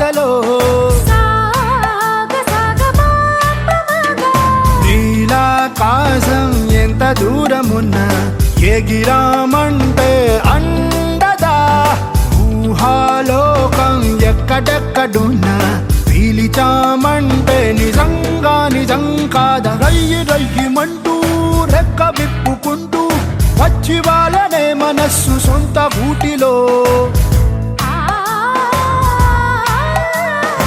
బాటలో నీలాకాశం ఎంత దూరమున్నా ఎగిరామంటే అండదా ఊహాలోకం ఎక్కడెక్కడున్నా పీలిచామంటే నిజంగా నిజం కాదా రయ్యి రయ్యిమంటూ రెక్క విప్పుకుంటూ వచ్చి వాళ్ళనే మనస్సు సొంత ఊటిలో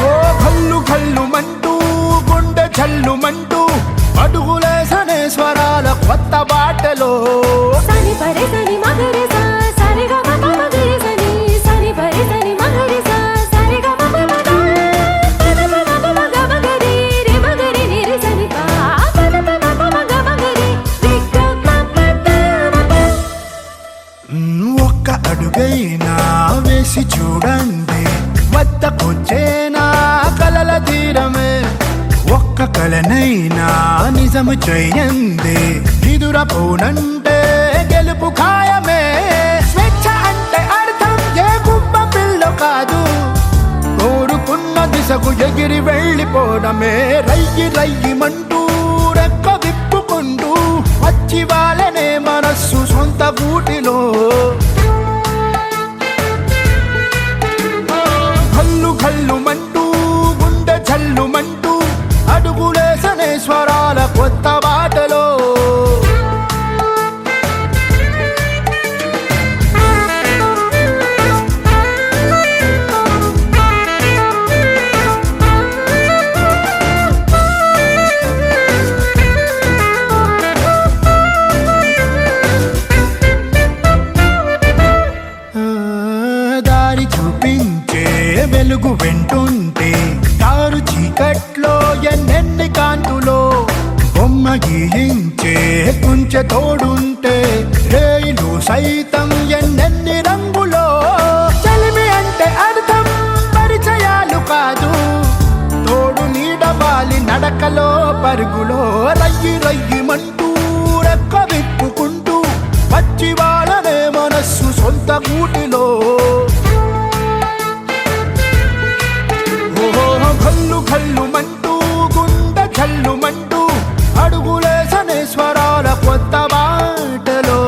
ఓ కల్లు కల్లుమంటూ గుండె చల్లుమంటూ అడుగులేసనే స్వరాల కొత్త బాటలో ఒక్క అడుగైనా వేసి చూడండి వద్దకొచ్చేనా కలల తీరమే ఒక్క కలనైనా నిజము చెయ్యండి ఎదురపోనంటే గెలుపు ఖాయమే స్వేచ్ఛ అంటే అర్థం ఏ గుబ్బ పిల్ల కాదు కోరుకున్న దిశకు ఎగిరి వెళ్ళిపోవడమే రయ్యి రయ్యిమంటూ రెక్క విప్పుకుంటూ వచ్చి వాళ్ళనే మనస్సు సొంత గూటిలో కల్లు కల్లుమంటూ గుండె జల్లుమంటూ అడుగులేసనే స్వరాల కొత్త బాటలో దారి చూపించే వెలుగు వెంటుంటే దారు చీకట్లో ఎన్నెన్ని కాంతులో బొమ్మ గీయించే కుంచె తోడుంటే రేయిలు సైతం ఎన్నెన్ని రంగులో చలిమి అంటే అర్థం పరిచయాలు కాదు తోడు నీడవాలి నడకలో పరుగులో రయ్యి రయ్యిమంటూ రెక్క విప్పుకుంటూ వచ్చి వాళ్ళనే మనస్సు సొంత గూటిలో కల్లు కల్లుమంటూ గుండె జల్లుమంటూ అడుగులేసనే స్వరాల కొత్త బాటలో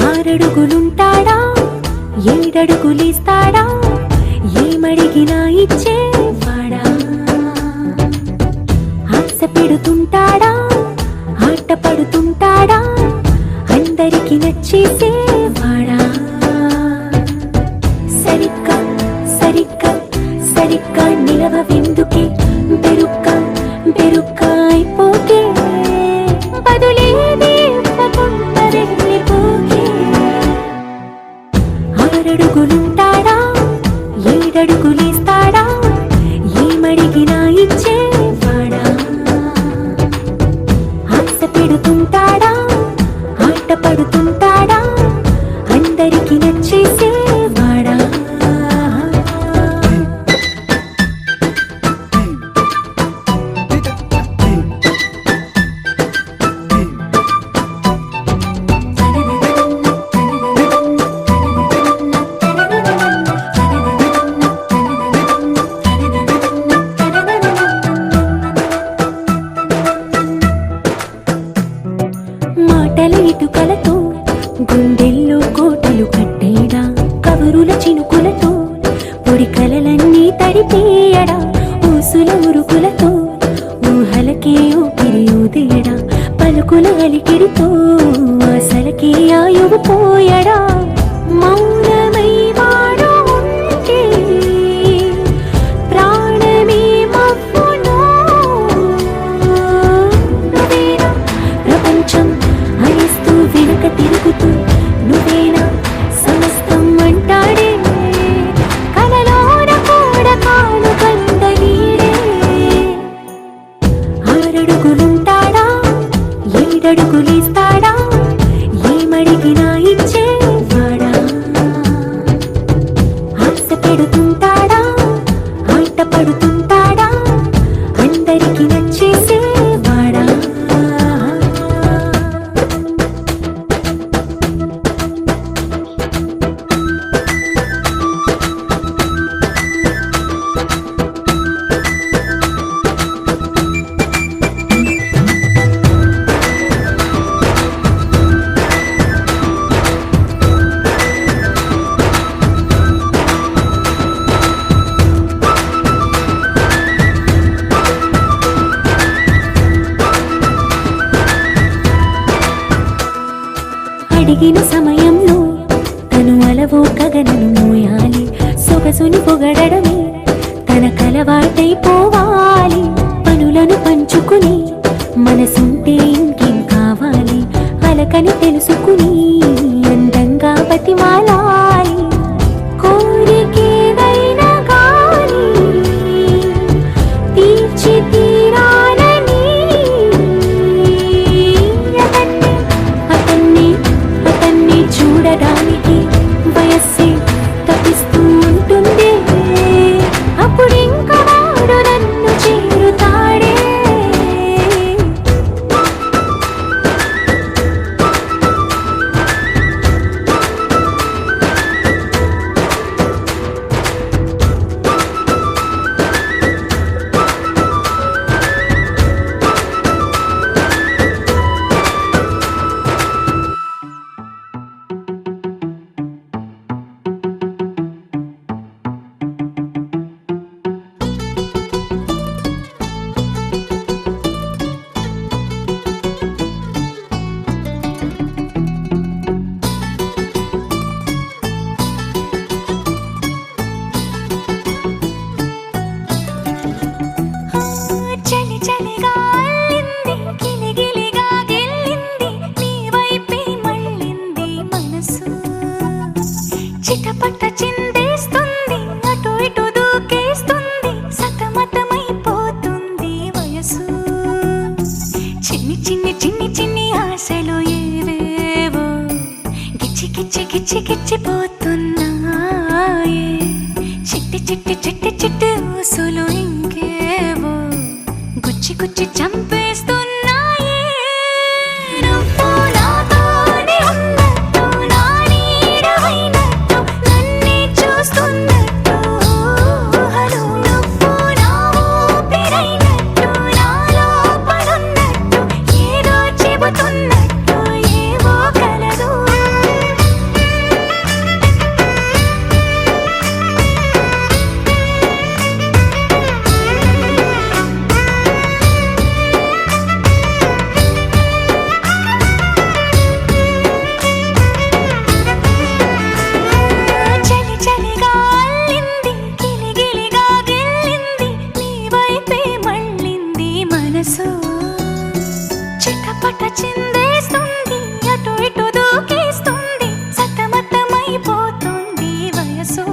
ఆరడుగులుంటాడా ఏడడుగులిస్తాడా ఏమడిగినా ఇచ్చేవాడా ఆశ పెడుతుంటాడా ఆట పడుతుంటాడా అందరికి నచ్చేసేవాడా సరిగ్గా సరిగ్గా సరిగ్గా నిలవెందుకే బెరుక్క బెరుక్క అయిపోతే బదులేది ఇవ్వకుండా వెళ్ళిపోకే ఆరడుగులుంటాడా ఏడడుగులిస్తాడా ఏమడిగినా ఇచ్చేవాడా ఆశ పెడుతుంటాడా ఆట పడుతుంటాడా అందరికి నచ్చేసేవాడా మాటల ఇటుకలతో గుండెల్లో కోటలు కట్టేడా కవరుల చినుకులతో పొడి కలలన్నీ తడిపేయడా ఊసుల ఉరుకులతో ఊహలకే ఊపిరి ఊదేయడా పలుకుల అలికిడితో ఆశలకే ఆయువు పోయడా మౌనమై వాడు ఉంటే ప్రాణమే మవ్వును నువ్వేనా ప్రపంచం అరిస్తూ వెనుక తిరుగుతూ నువ్వేనా సమస్తం అంటాడే కలలోన కూడా కాను కందనీడే ఆరడుగులుంటాడా ఏడడుగులిస్తాడా అడిగిన సమయంలో తను అలవో గగనను మోయాలి. సొగసుని పొగడమే తన కలవాటైపోవాలి. పనులను పంచుకుని మనసుంటే ఇంకేం కావాలి. అలకని తెలుసుకుని అందంగా బతిమాలాలి. కోరికేదైనా గాని తీర్చి తీరాలని అతన్ని చూడడానికి వయస్సే తప్పిస్తూ ఉంటుంది. అప్పుడింక వాడు నన్ను చేరుతాడే. చలి చలిగా అల్లింది, గిలిగిలిగా గెల్లింది, నీ వైపే మళ్ళింది మనసు. చిటపట చిందేస్తుంది, అటు ఇటు దూకేస్తుంది, సతమతమైపోతుంది వయసు. చిన్ని చిన్ని చిన్ని చిన్ని ఆశలు ఏవేవో గిచ్చి గిచ్చి గిచ్చి గిచ్చిపోతున్నాయే. చిట్టి చిట్టి చిట్టి చిట్టి ఊసులు ఇంకేవో గుచ్చి గుచ్చి చంపేస్తున్నాయే. నువ్వు నాతోనే ఉన్నట్టు, నా నీడవైనట్టు, నన్నే చూస్తున్నట్టు ఊహలు. నువ్వు నా ఊపిరైనట్టు, నా లోపలున్నట్టు, ఏదో చెబుతున్నట్టు ఏవో కలదు. చలి చలిగా అల్లింది, గిలిగిలిగా గెల్లింది, నీ వైపే మళ్ళింది మనసు. చిటపట చిందేస్తుంది, అటు ఇటు దూకేస్తుంది, సతమతమైపోతుంది వయసు.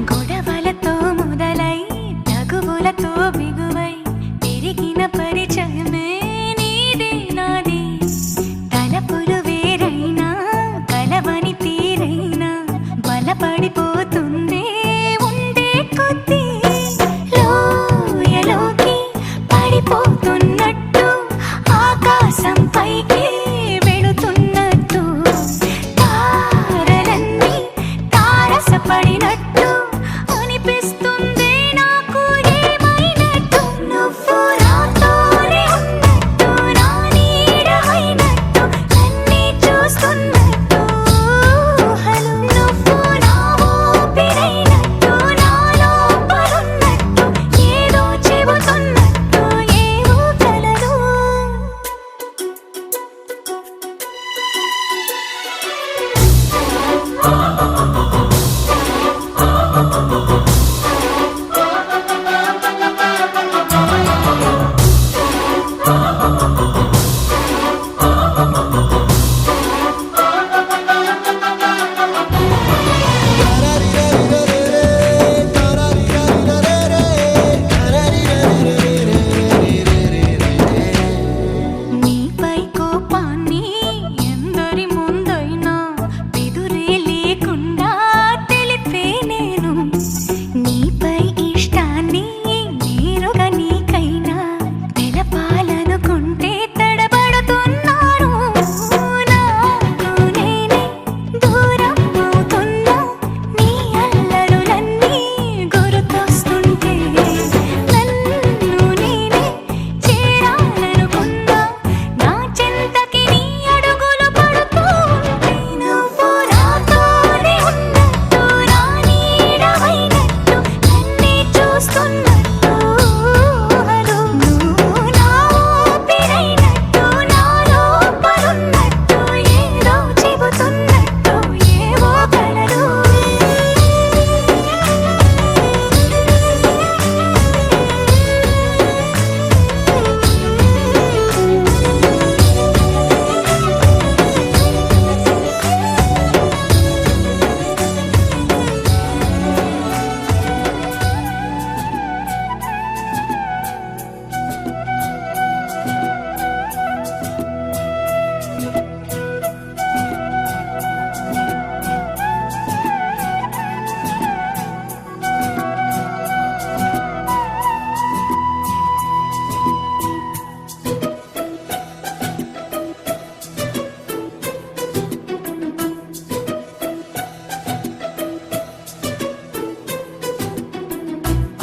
గొడవలతో మొదలై తగువులతో బిగువై పెరిగిన పరిచయమే నీది నాది. తలపులు వేరైనా కలవని తీరైనా బలపడిపోతుంది ఉండే కొద్దీ. లోయలోకి పడిపోతున్నట్టు, ఆకాశం పైకి వెళుతున్నట్టు, తారలన్నీ తారసపడినట్టు అనిపిస్తుంది నాకు ఏమైనట్టు. నువ్వు నాతోనే ఉన్నట్టు, నా నీడవైనట్టు, నన్నే చూస్తున్నట్టు ఊహలు. నువ్వు నా ఊపిరైనట్టు, నా లోపలున్నట్టు, ఏదో చెబుతున్నట్టు ఏవో కలదు. నీపై కోపాన్ని ఎందరి ముందైనా బెదురే లేకుండా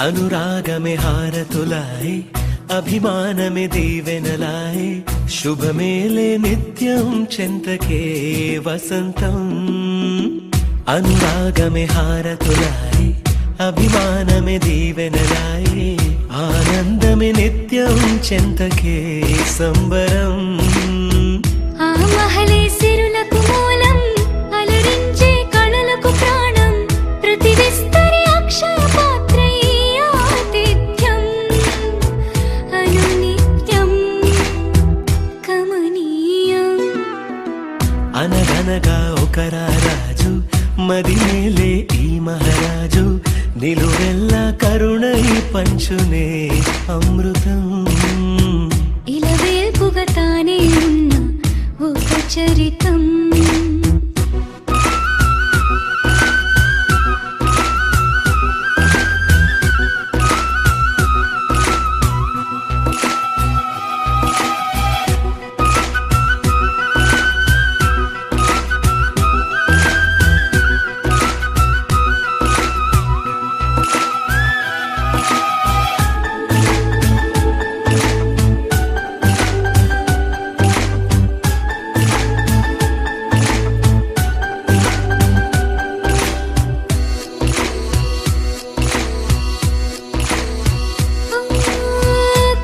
అనురాగమే హారతులాయ్ అభిమానమే దీవెనలాయ్ శుభమేలే నిత్యం చెంతకే వసంతం అనురాగమే హారతులాయ్ అభిమానమే దీవెనలాయ్ ఆనందమే నిత్యం చెంతకే సంబరం ఆ మహలే సిరులకు మూలం అలరించే కళలకు ప్రాణం ప్రతి విస్తరి అక్షయ పాత్రై ఆతిథ్యం అనునిత్యం కమనీయం అనగనగా ఒక రాజు మదిమేలే ఈ మహారాజు నిలువెల్లా కరుణై పంచునే అమృతం ఇలా వేల్పుగా తానే ఉన్న ఒక చరితం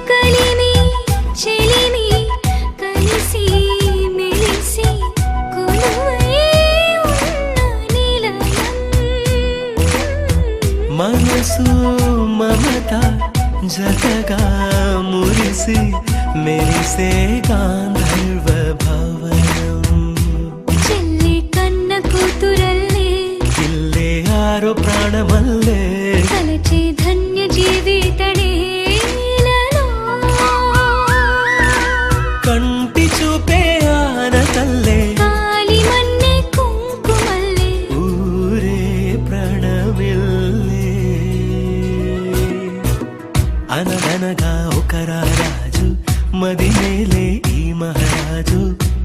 కలిమి చెలిమి కలిసి మెలిసి కొలువై ఉన్న నిలయం మనసు మమత జతగా మురిసి మెరిసే గాంధర్వ భవనం చెల్లి కన్న కూతురల్లే ఇల్లే ఆరో ప్రాణమల్లే కలచే ధన్య జీవితడేలలో కంటి చూపే ఆనతల్లే కాలి మన్నే కుంకుమల్లే ఊరే ప్రణమిల్లే అనగనగా ఒక రాజు మదిమేలే ఈ మహారాజు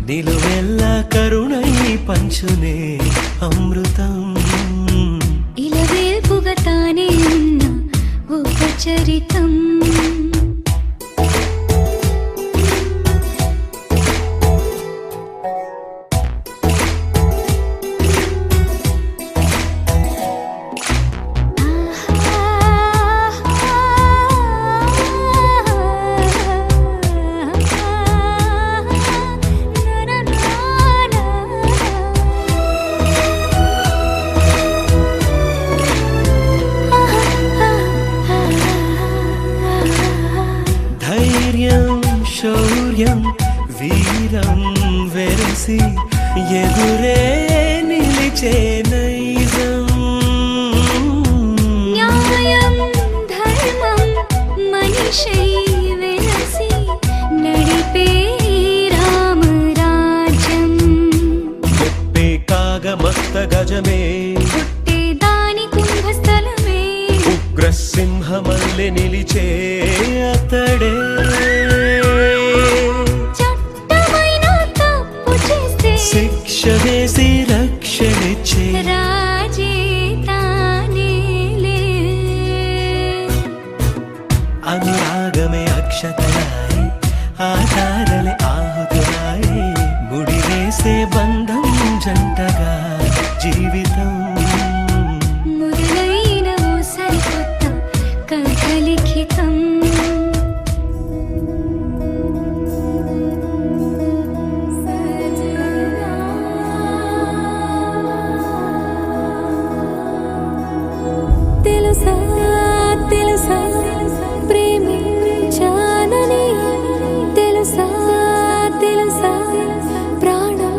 నిలువెల్లా కరుణై పంచునే అమృతం ఇలా వేల్పుగా తానే ఉన్న ఒక చరితం ధైర్యం శౌర్యం వీరం వెరసి ఎదురే నిలిచే నైజం న్యాయం ధర్మం మనిషై వెలసి నడిపే రామరాజ్యం చెప్పే కాగమస్త గజమే పుట్టే దాని కుంభస్థలమే ఉగ్రసింహమల్లె నిలిచే అతడే చట్టమైన తప్పు చేస్తే శిక్ష వేసి రక్షణిచ్చే రాజే తానేలే అనురాగమే అక్షతలాయి ఆధారలే ఆహుతులాయి ముడివేసే బంధం జంటగా జీవితం మొదలైన ఓ సరికొత్త కథ లిఖితం తెలుసా తెలుసా ప్రేమించానని తెలుసా తెలుసా ప్రాణం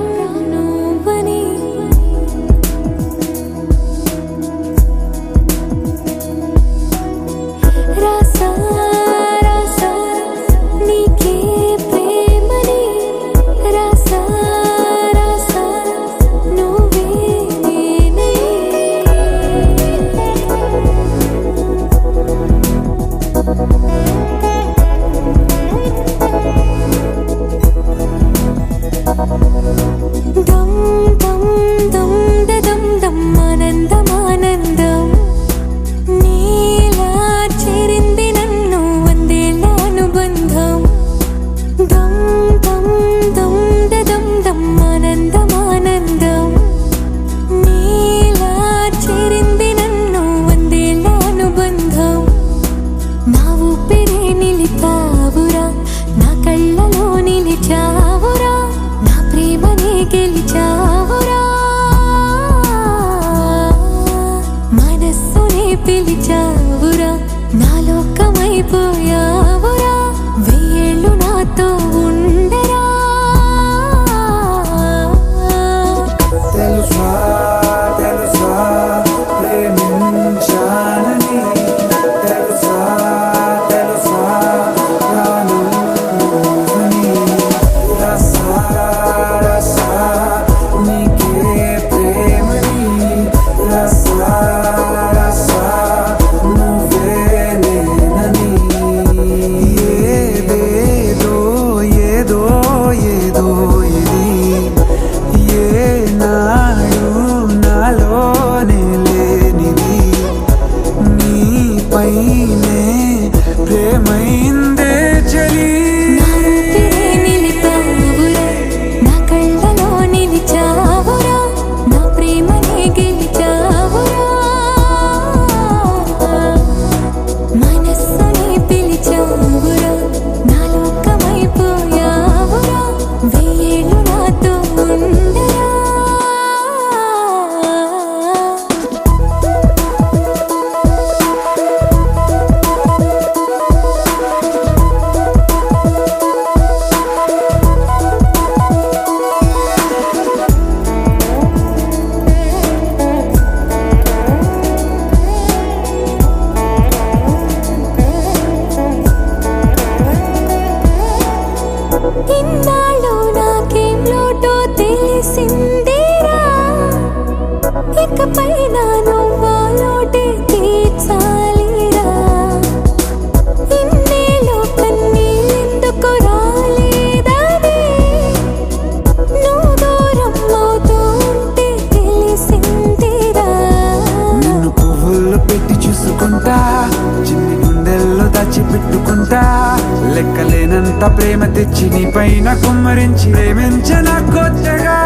అంత ప్రేమ తెచ్చి నీ పైన కుమ్మరించి ప్రేమించిన కొత్తగా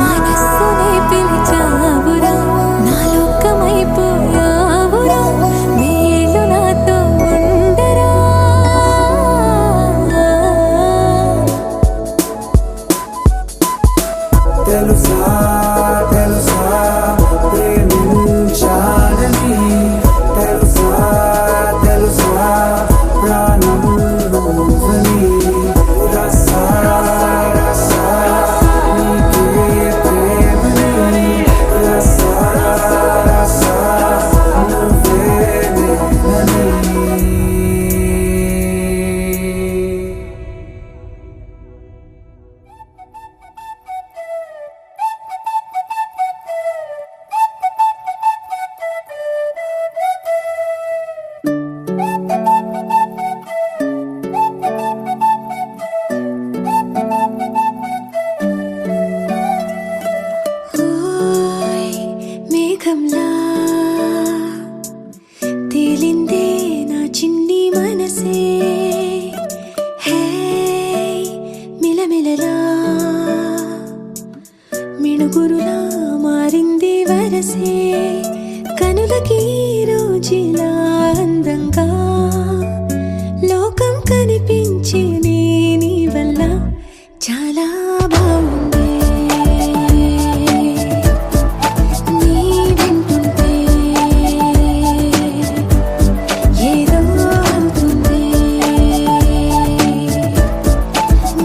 మనస్సునే పిలిచావురా నా లోకమైపోయావురా నీళ్ళు నాతో ఉండరా తెలుసా తెలుసా ప్రేమించాలని తెలుసా తెలుసా ప్రాణం నువ్వని రసా రసా నీకే ప్రేమని రసా రసా నువ్వే నేనని ఓయ్ మేఘంలా తేలిందే నా చిన్ని మనసే హే మిలమిలలా మిణుగురులా మారింది వరసే కనులకి రోజులా అందంగా లోకం కనిపించే నీ వల్ల చాలా బాగుంది నీ వింటుంటే ఏదో అవుతుంది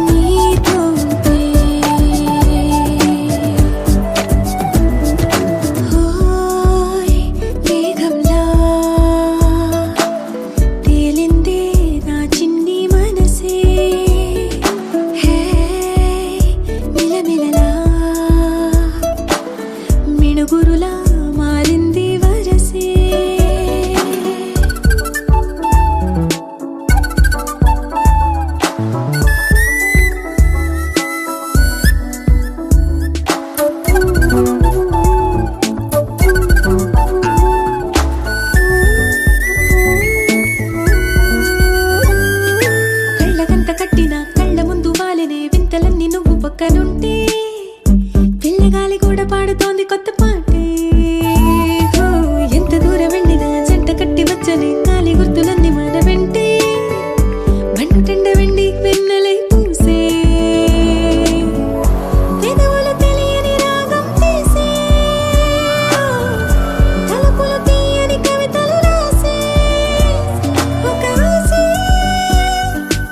నీతో ఉంటే ఓయ్ మేఘంలా తేలిందే నా చిన్ని మనసే హే మిలమిలలా మిణుగురులా మారింది వరసే కళ్ళకంత కట్టిన కళ్ళ ముందు వాలినే వింతలన్నీ నువ్వు పక్కనుంటే పిల్లగాలి కూడా పాడుతోంది కొత్త పాటే హో, ఎంత దూరం వెళ్ళినా జంట కట్టి వచ్చని కాలి గుర్తులన్నీ మన వెంటే మండుటెండ వెండి వెన్నెలై పూసే పెదవులు తెలియని రాగం తీసే తలుపులు తీయని కవితలు రాసే ఒక ఆసే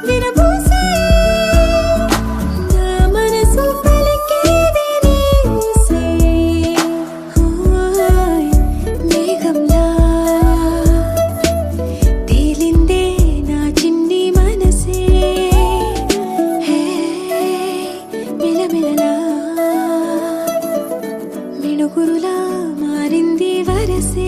విరబూసే నా మనసు పలికేది నీ ఊసే ఓయ్ మేఘంలా తేలిందే నా చిన్ని మనసే హే మిలమిలలా మిణుగురులా మారింది వరసే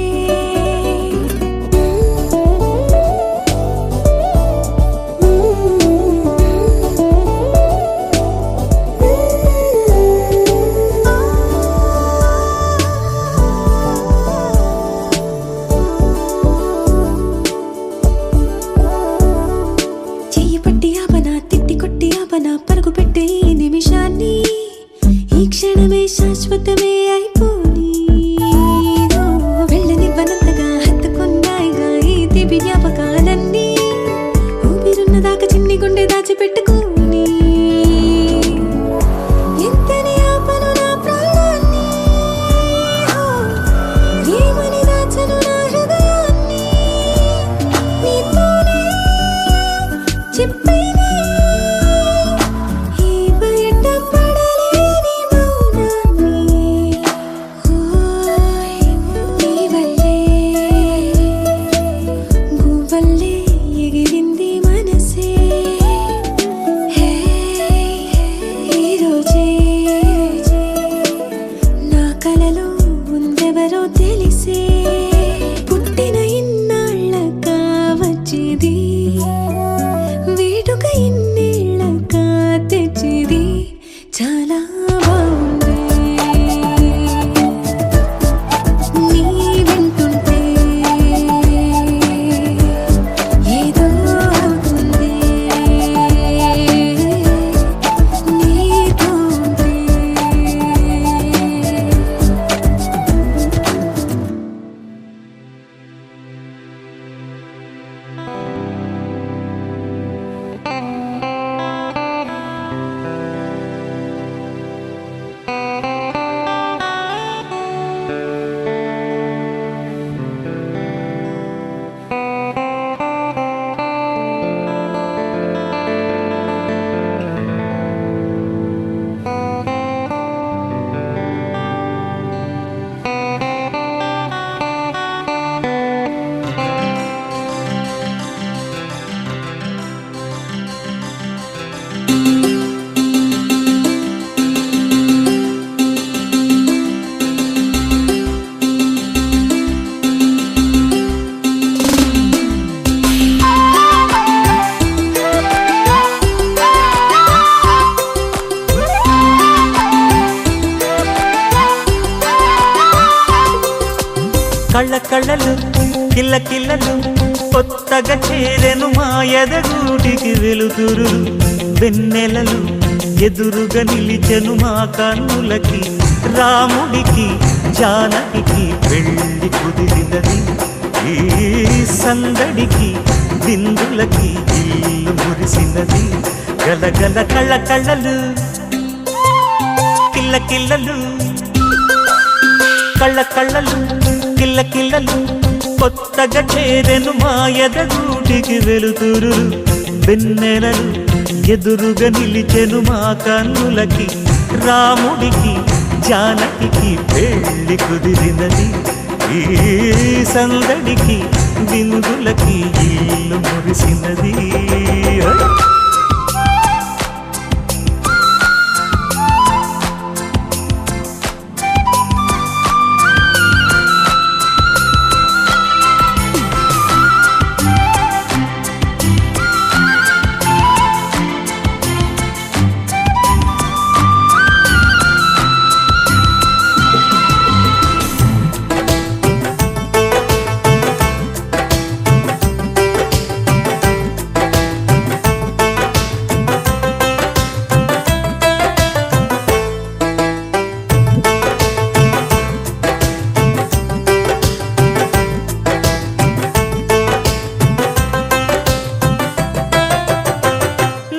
చెయ్యి పట్టి ఆపనా తిట్టి కొట్టి ఆపనా పరుగు పెట్టే ఈ నిమిషాన్ని ఈ క్షణమే శాశ్వతమే అయిపోని ఓ, వెళ్ళనివ్వనంతగా హత్తుకున్నాయిగా ఈ దివి జ్ఞాపకాలన్నీ ఊపిరున్నదాకా చిన్ని గుండె దాచిపెట్టుకోని ఎంతని ఆపను నా ప్రాణాన్ని ఓ, ఏమని దాచను నా హృదయాన్ని నీతోనే చెప్పేనే ఈ బయట పడలేని మౌనాన్ని కళ్ళ కళ్ళలు కిల్ల కిల్లలు కొత్తగా చేరెను మా ఎదగూటికి వెలుతురు వెన్నెలలు ఎదురుగా నిలిచెను మా కన్నులకి రాముడికి జానకి పెళ్లి కుదిరినది ఈ సందడికి బిందులకి ఇల్లు మురిసినది గలగల కళ్ళ కళ్ళలు కిల్ల కిల్లలు కళ్ళ కళ్ళలు కిల్ల కిల్లలు కొత్తగా చేరెను మా ఎదగూటికి వెలుతురు వెన్నెలలు ఎదురుగా నిలిచెను మా కన్నులకి రాముడికి జానకి పెళ్లి కుదిరినది ఈ సందడికి బిందులకి ఇల్లు మురిసినది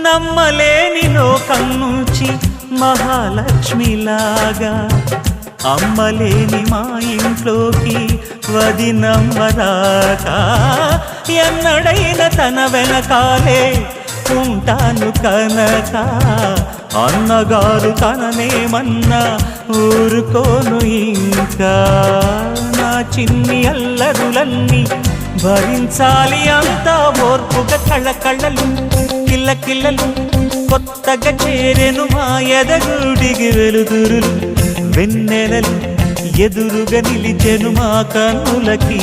నమ్మలేని లోకం నుంచి మహాలక్ష్మిలాగా అమ్మలేని మా ఇంట్లోకి వదినమ్మరాక ఎన్నడైన తన వెనకాలే ఉంటాను కనక అన్నగారు తననేమన్నా ఊరుకోను ఇంకా నా చిన్ని అల్లరులన్నీ భరించాలి అంతా ఓర్పుగా కళ్ళ కళ్ళలు కిల్ల కిల్లలు కొత్తగా చేరెను మా ఎదగూడికి వెలుతురు వెన్నెలలు ఎదురుగా నిలిచెను మా కన్నులకి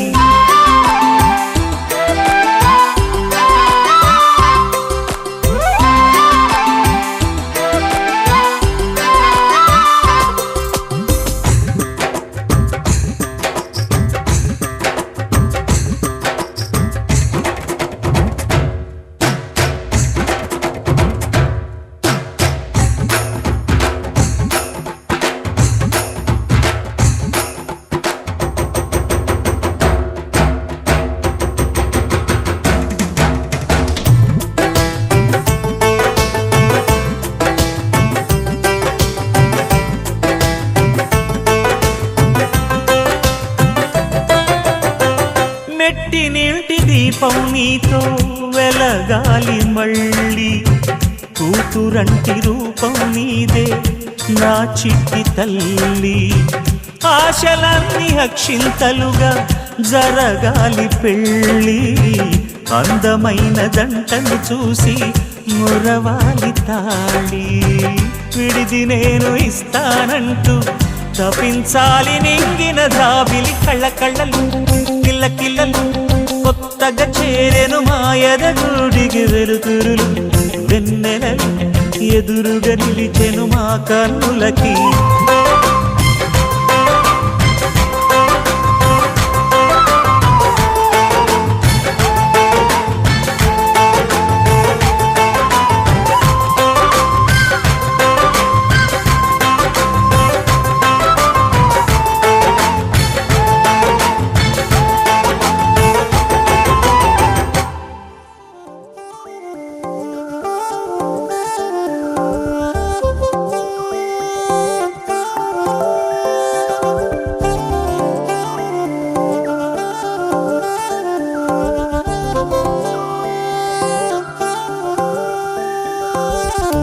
మెట్టి నీటి దీపం నీతో వెలగాలి మళ్ళీ కూతురంటి రూపం నీదే నా చిట్టి తల్లి ఆశలన్నీ అక్షింతలుగా జరగాలి పెళ్ళి అందమైన జంటను చూసి మురవాలి తాళి విడిది నేను ఇస్తానంటూ తపించాలి నింగిన దాబిలి కళ్ళ కళ్ళలు కిల్ల కిల్లలు కొత్తగా చేరెను మా ఎదగూడికి వెలుతురులు వెన్నెలలు ఎదురుగా నిలిచెను మా కన్నులకి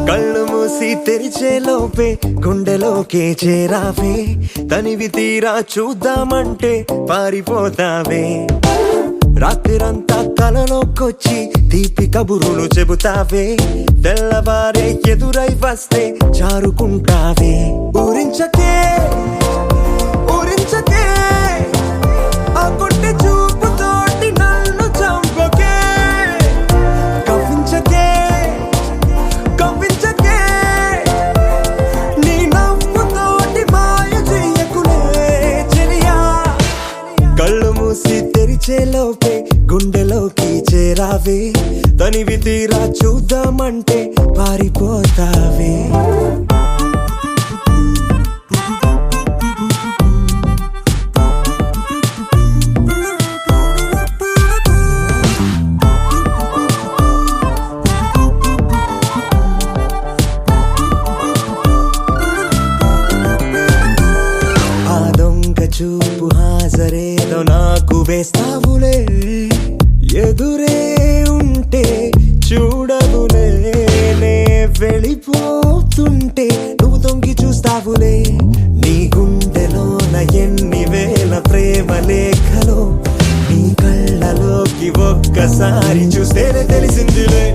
కళ్ళు మూసి తెరిచే లోపే గుండెలోకే చేరావే తనివి తీరా చూద్దామంటే పారిపోతావే రాత్రిరంతా కలలోకొచ్చి తీపి కబురులు చెబుతావే తెల్లవారే ఎదురై వస్తే జారుకుంటావే ఊరించకే ఊరించకే ఆ కొట్టి చూపుతోటి నన్ను చంపకే కవ్వించకే కవ్వించకే నీ నవ్వుతోటి మాయ చెయ్యకులే చెలియా కళ్ళు ఉంటావే తనివి తీరా చూద్దామంటే పారిపోతావే ఆ దొంగ చూపు హాజరేదో నాకు వేస్తావులే ఎదురే ఉంటే చూడవులే నే వెళ్ళిపోతుంటే నువ్వు తొంగి చూస్తావులే నీ గుండెలోన ఎన్ని వేల ప్రేమ లేఖలో నీ కళ్ళలోకి ఒక్కసారి చూస్తేనే తెలిసిందిలే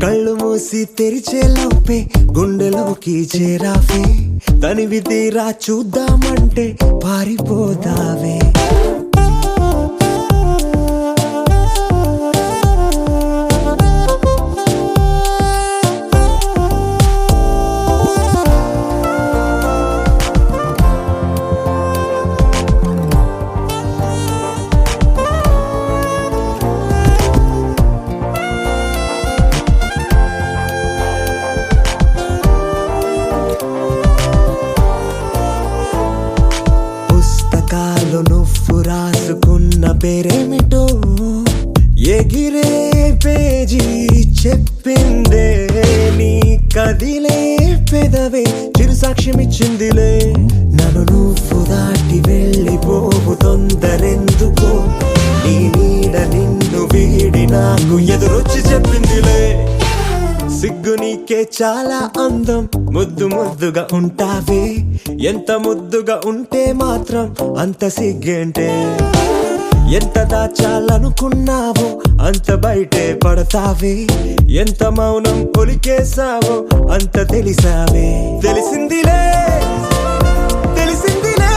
కళ్ళు మూసి తెరిచే లోపే గుండెలోకి చేరావే తనివి తీరా చూద్దామంటే పారిపోతావే పుస్తకాలు నువ్వు రాసుకున్న పేరేమిటో ఎగిరే పేజీ చెప్పిందే నీ కదిలే పెదవే చిరు సాక్ష్యమిచ్చిందిలే నన్ను నువ్వు దాటి వెళ్ళిపోవు తొందరెందుకో నీ నీడ నిన్ను వీడి నాకు ఎదురొచ్చి చెప్పిందిలే సిగ్గు నీకే చాలా అందం ముద్దు ముద్దుగా ఉంటావే ఎంత ముద్దుగా ఉంటే మాత్రం అంత సిగ్గేంటే ఎంత దాచాలనుకున్నావో అంత బయటే పడతావే ఎంత మౌనం ఒలికేసావో అంత తెలిసావే తెలిసిందిలే తెలిసిందిలే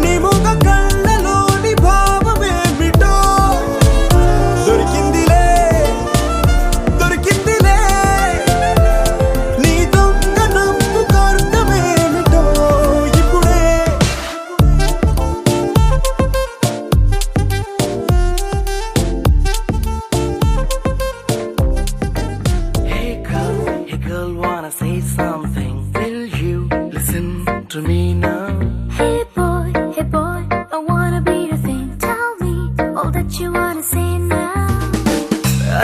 నీ ముఖ కళ్ళలోని భావమేమిటో దొరికిందిలే దొరికిందిలే నీ దొంగ నవ్వు అర్థమేమిటో ఇప్పుడే Hey girl, wanna say something? Will you listen to me now? Hey boy, I wanna be your thing. Tell me all that you wanna say now.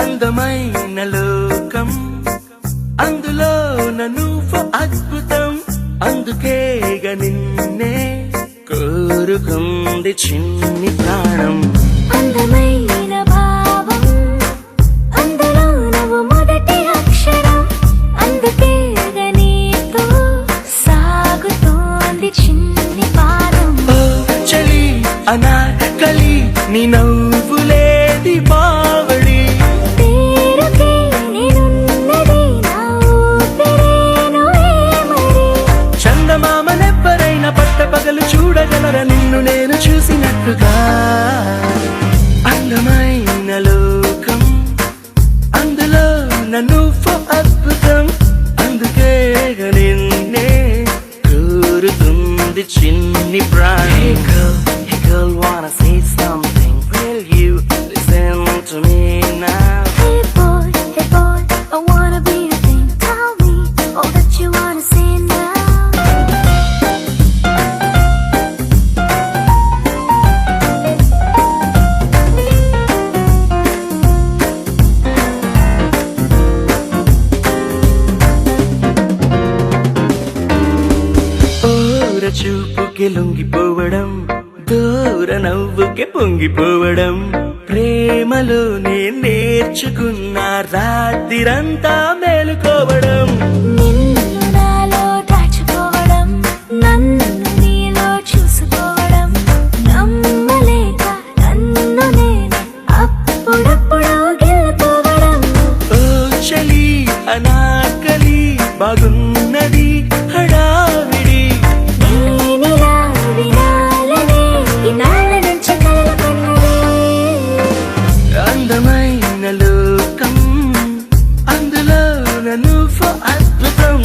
అందమైన లోకం అందులో నువ్వు అద్భుతం అందుకేగ నిన్నే కోరుకుంది చిన్ని ప్రాణం అందమైన భావం అందులో నువ్వు మొదటి అక్షరం అందుకే నీతో సాగుతోంది చిన్ని పాదం ఓ చలి అనార్కలి నీ నవ్వులేది బావడి పేరుకే నేనున్నది నా ఊపిరేను ఏమరి చందమామనెవ్వరైనా పట్టపగలు చూడగలరా నిన్ను నేను చూసినట్టుగా అందమైన లోకం అందులో నువ్వు అద్భుతం అందుకే నిన్నే కోరుతుంది చిన్ని ప్రాణి Hey girl, wanna say something? Will you listen to me now? Hey boy, I wanna be your thing. Tell me all that you wanna say now. ఓర చూపుకి లొంగిపోవడం దూర నవ్వుకి పొంగిపోవడం ప్రేమలోనే నేర్చుకున్న రాత్రిరంతా మేలుకోవడం నిన్ను నాలో దాచుకోవడం నన్ను నీలో చూసుకోవడం నమ్మలేక నన్ను నేను అప్పుడప్పుడు గెలుకోవడం ఓ చలి అనాకలి బాగున్నది హడావిడి నేనిలా వినాలనే ఇన్నాళ్ళ నుంచి కలలు కన్నదే అందమైన లోకం అందులో నువ్వు అద్భుతం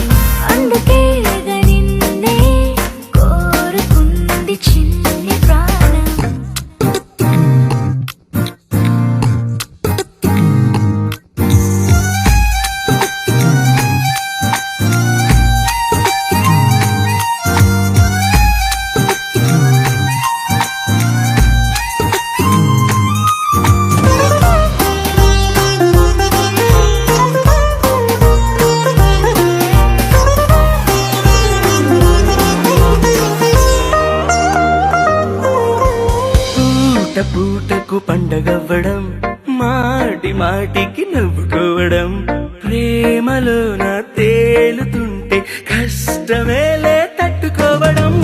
నాకు పండగవ్వడం మాటి మాటికి నవ్వుకోవడం ప్రేమలోన తేలుతుంటే కష్టమేలే తట్టుకోవడం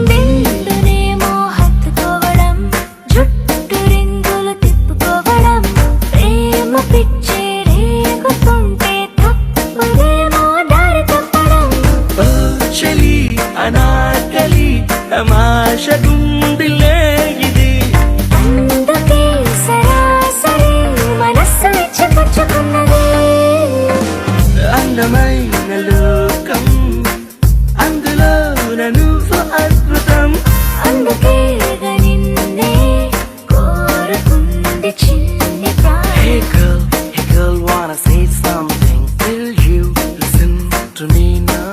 నిండునేమో హత్తుకోవడం జుట్టు రింగులు తిప్పుకోవడం ప్రేమ పిచ్చే రేగుతుంటే తప్పదేమో దారి తప్పడం ఓ చలి అనార్కలి తమాష గుండిలే ఇది అందుకే సరాసరి మనస్సు ఇచ్చిపుచ్చుకున్నది అందమైన లోకం అందులో నువ్వు అద్భుతం అందుకే నిన్నే కోరుకుంది చిన్ని ప్రాయం Hey girl, wanna say something? Will you listen to me now?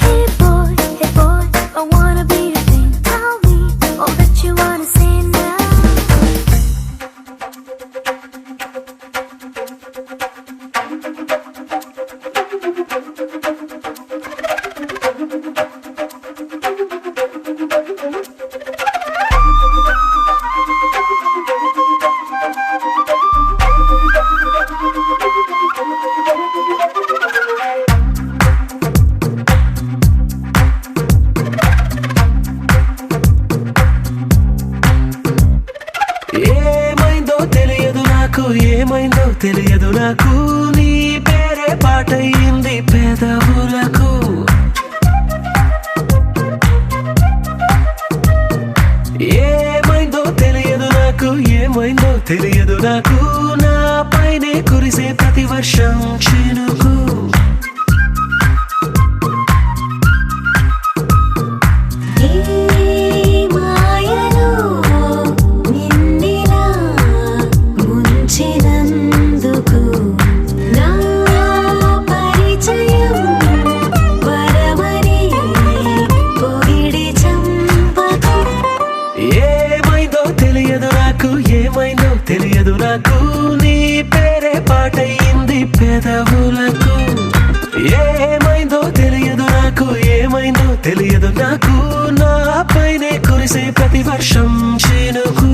Hey boy, I wanna be your thing. Tell me all that you wanna say now. ఏమైందో తెలియదు నాకు నీ పేరే పాటయింది పెదవులకు ఏమైందో తెలియదు నాకు నా పైనే కురిసే ప్రతి వర్షం చినుకు తెలియదు నాకు నీ పేరే పాటయింది పెదవులకు ఏమైందో తెలియదు నాకు నా పైనే కురిసే ప్రతి వర్షం చినుకు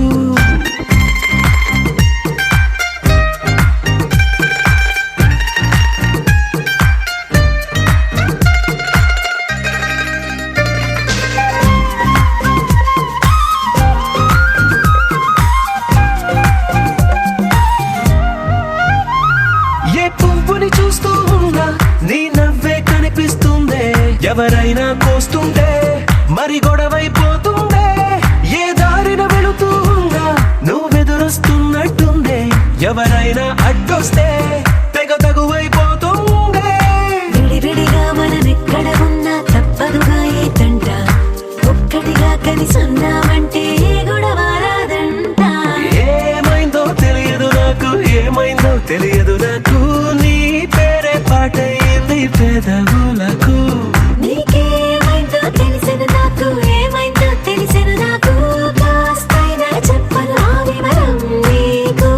ఎవరైనా కోస్తుంటే మరి గొడవైపోతుందే ఏ దారిన వెళుతుందా నువ్వెదురొస్తున్నట్టుందే ఎవరైనా అడ్డొస్తే తెగ తగువైపోతుందే విడివిడిగా మనమెక్కడ ఉన్నా తప్పదుగా ఏ తంట ఒక్కటిగా కలిసి ఉన్నామంటే గొడవ రాదంట ఏమైందో తెలియదు నాకు నీ పేరే పాటయింది పెదవులకు నీకేమైందో తెలిసిన నాకు ఏమైందో తెలిసిన నాకు కాస్తైనా చెప్పను ఆ వివరం నీకు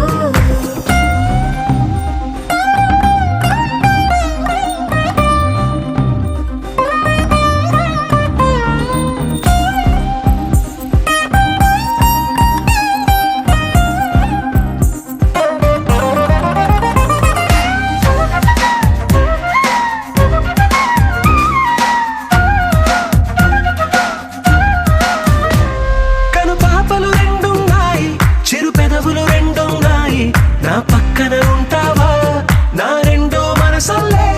నా పక్కన ఉంటావా నా రెండో మనసల్లే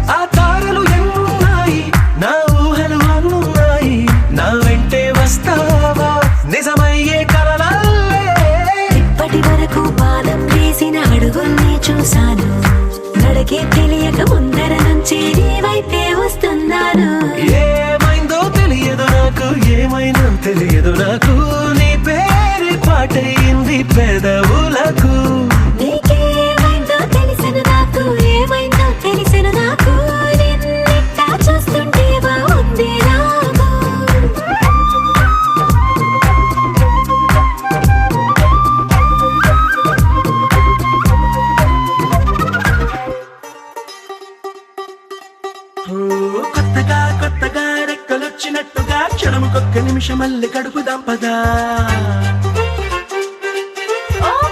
ఆ తారలు ఎన్నున్నాయి నా ఊహలు అన్నున్నాయి నా వెంటే వస్తావా నిజమయ్యే కలలల్లే ఇప్పటి వరకు పాదం వేసిన అడుగుల్ని చూశాను నడకే తెలియక ముందర నుంచి నీ వైపే వస్తున్నాను ఏమైందో తెలియదు నాకు నీ పేరు పాటయింది పెదవులకు నీకేమైందో తెలిసిన నాకు ఏమైందో తెలిసిన నాకు నిన్నిట్టా చూస్తుంటే బాగుంది నాకు కొత్తగా రెక్కలొచ్చినట్టుగా క్షణముకొక్క నిమిషమల్లి కడుపుదాం పదా Oh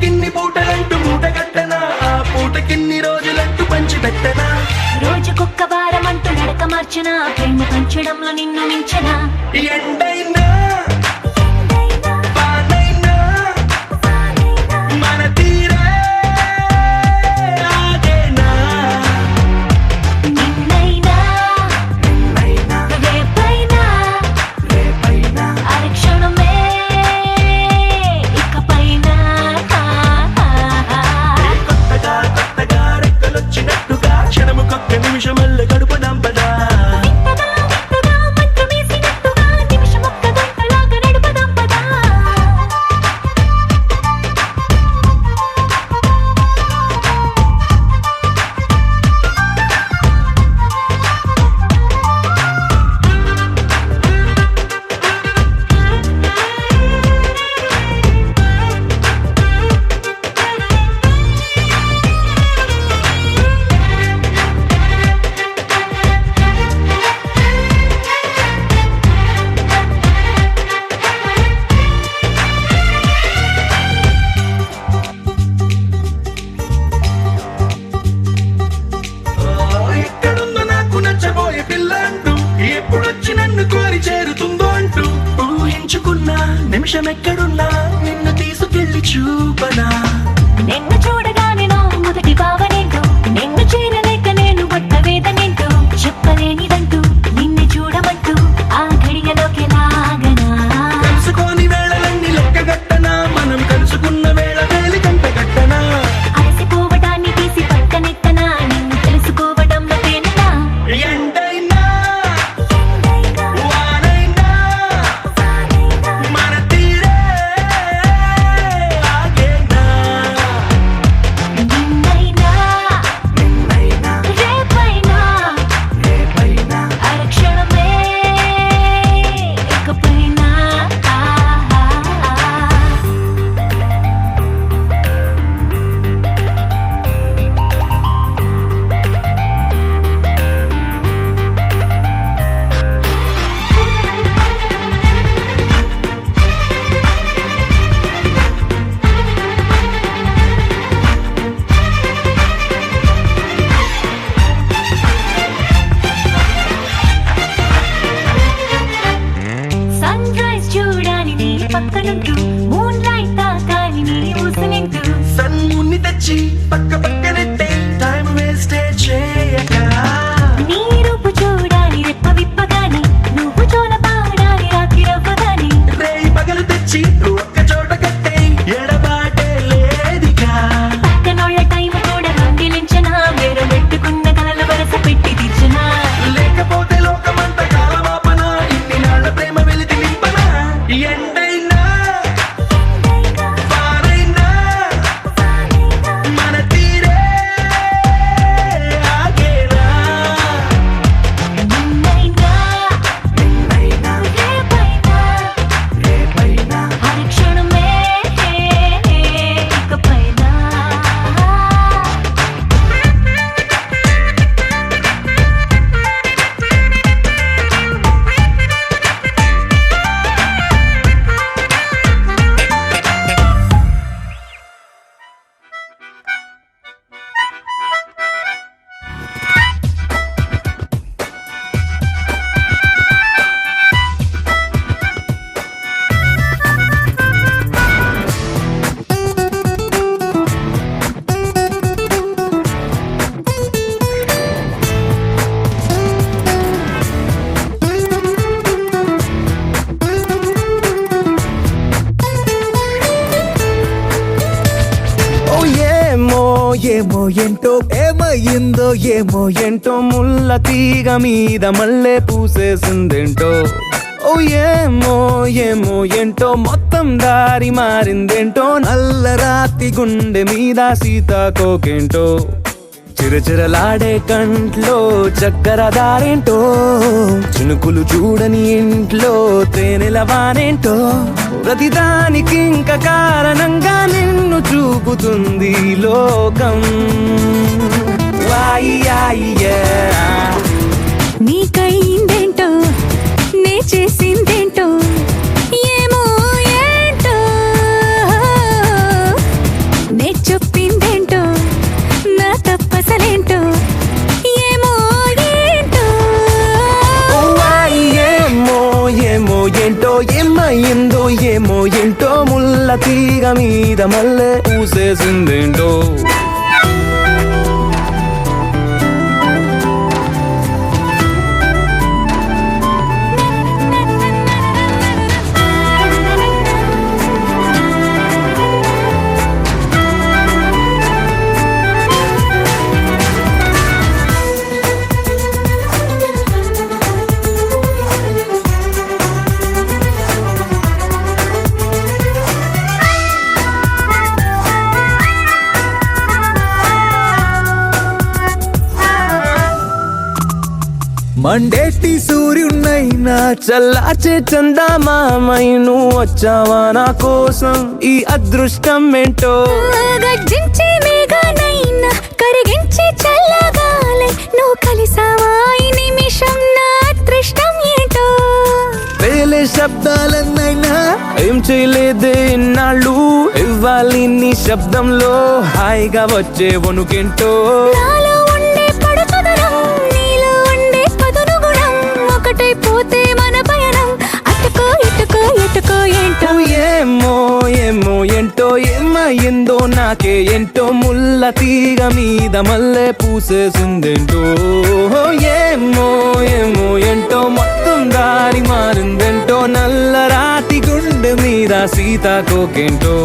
పూటకిన్ని పూటలంటూ మూట కట్టనా ఆ పూటకిన్ని రోజులంటూ పంచి పెట్టనా రోజుకొక్క వారం అంటూ నడక మార్చిన ప్రేమ పంచడంలో నిన్ను మించనా ఎండైనా వానైనా మన తీరే ఆగేనా నిన్నైనా రేపైనా అరక్షణమే ఇకపైన కొత్తగా రెక్కలొచ్చినట్టుగా క్షణముకొక్క నిమిషమల్లె గడుపుదాం పదా వింతగా మంత్రమేసినట్టుగా నిమిషమొక్క గంటలాగా నడుపుదాం పదా ఎక్కడుందో నాకు నచ్చబోయే పిల్ల అంటూ ఎప్పుడొచ్చి నన్ను కోరి చేరుతుందో అంటూ ఊహించుకున్నా నిమిషం ఎక్కడున్నా నిన్ను తీసుకెళ్లి చూపనా నిన్ను చూడగానే నా మొదటి భావనేంటో నిన్ను చేరలేక నేను పడ్డ వేదనేంటో చెప్పలేనిదంటూ నిన్ను చూడమంటూ ఆ ఘడియలోకి లాగనా కలుసుకోని వేళలన్నీ లెక్కగట్టనా మనం కలుసుకున్న వేళ వేలి కంట కట్టనా అలసిపోవడాన్ని తీసి పక్కనెత్తనా నిన్ను తెలుసుకోవడంలో తేలినా ఎండైనా వానైనా మన తీరే ఆగేనా నిన్నైనా రేపైనా అరక్షణమే ఇకపైన సన్ రైజ్ చూడాలి నీ పక్కనుంటూ మూన్ లైట్ తాకాలి నీ ఊసనింటూ సన్ముని తెచ్చి పక్కనెట్టే టైం వేస్ట్ చేయక నీ రూపు చూడాలి రెప్ప విప్పగాని నువ్వు జోల పాడాలి రాత్రి రవ్వగాని రేయి పగలు తెచ్చి ఒక్క చోట కట్టే ఎడబాటే లేదిగా పక్కనోళ్ళ టైం కూడా దొంగిలించనా వేరు పెట్టుకున్న కలలు వరస పెట్టి తీర్చనా లేకపోతే లోకమంత కాలమాపన ఇన్ని నాళ్ళ ప్రేమ వెలితి నింపనా ఎండైనా వానైనా మన తీరే ఆగేనా నిన్నైనా రేపైనా అరక్షణమే ఇకపైన ఓ ఏమో ఏంటో ఏమయ్యిందో ఏంటో ముల్ల తీగ మీద మళ్ళీ పూసేసిందేంటో ఓ ఏమో ఏంటో మొత్తం దారి మారిందేంటో నల్ల రాతి గుండె మీద సీతాకోకేంటో చిరచిరలాడే కంట్లో చక్కెర దారేంటో చినుకులు చూడని ఇంట్లో తేనెల వానేంటో ప్రతిదానికి ఇంక కారణంగా నిన్ను చూపుతుంది ఈ లోకం నీకైందేంటో నే చేసిందేంటో ఏమో ఏంటో ఏమైందో ఏమో ఏంటో ముల్ల తీగ మీద మల్లె పూసేసిందేంటో మండేటి సూర్యున్నైనా చల్లార్చే చందమామై నువ్వు వచ్చావా నా కోసం ఈ అదృష్టం ఏంటో గర్జించే మేఘనైనా కరిగించే చల్లగాలై నువ్వు కలిసావా ఈ నిమిషం నా అదృష్టం ఏంటో వేలే శబ్దాలన్నైనా ఏం చేయలేదే ఇన్నాళ్ళు ఇవ్వాలి నీ శబ్దంలో హాయిగా వచ్చే వణుకేంటో నాలో ఉండే పడుతుదనం నీలో ఉండే పదును గుణం ఒకటైపోతే మన పయనం అటుకో ఇటుకో ఎటుకో ఏంటో ఏమో ఏమో ఏంటో ఏమైందో నాకే ఏంటో ముల్ల తీగ మీద మల్లె పూసేసిందేంటో ఏమో ఏమో ఏంటో మొత్తం దారి మారిందేంటో నల్ల రాతి గుండె మీద సీతాకోకేంటో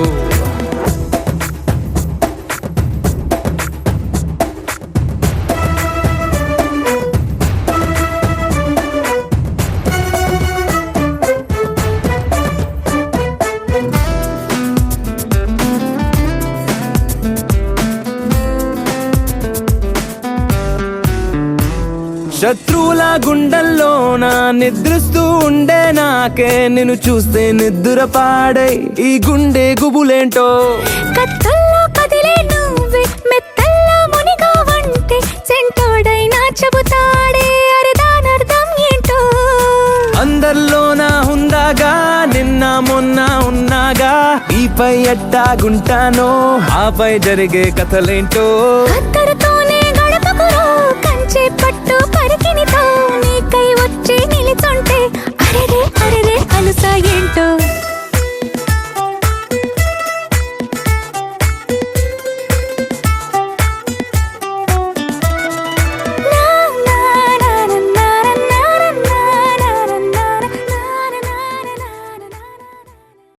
శత్రువుల గుండెల్లోన నిద్రిస్తూ ఉండే నాకే నిన్ను చూస్తే నిద్ర పాడై ఈ గుండె గుబులేంటో కత్తుల్లో కదిలే నువ్వే మెత్తల్లో మునిగా వంటే చెంటోడైనా చెబుతాడే అరదానర్థం ఏంటో అందరిలోన ఉందాగా నిన్న మొన్న ఉన్నాగా ఈపై ఎట్టాగుంటానో ఆపై జరిగే కథలేంటో అక్కడితోనే గడపకురో కంచె పట్టు పరికినితో నీకై వచ్చి నిలిచుంటే అరెరే అరెరే అలుసా ఏంటో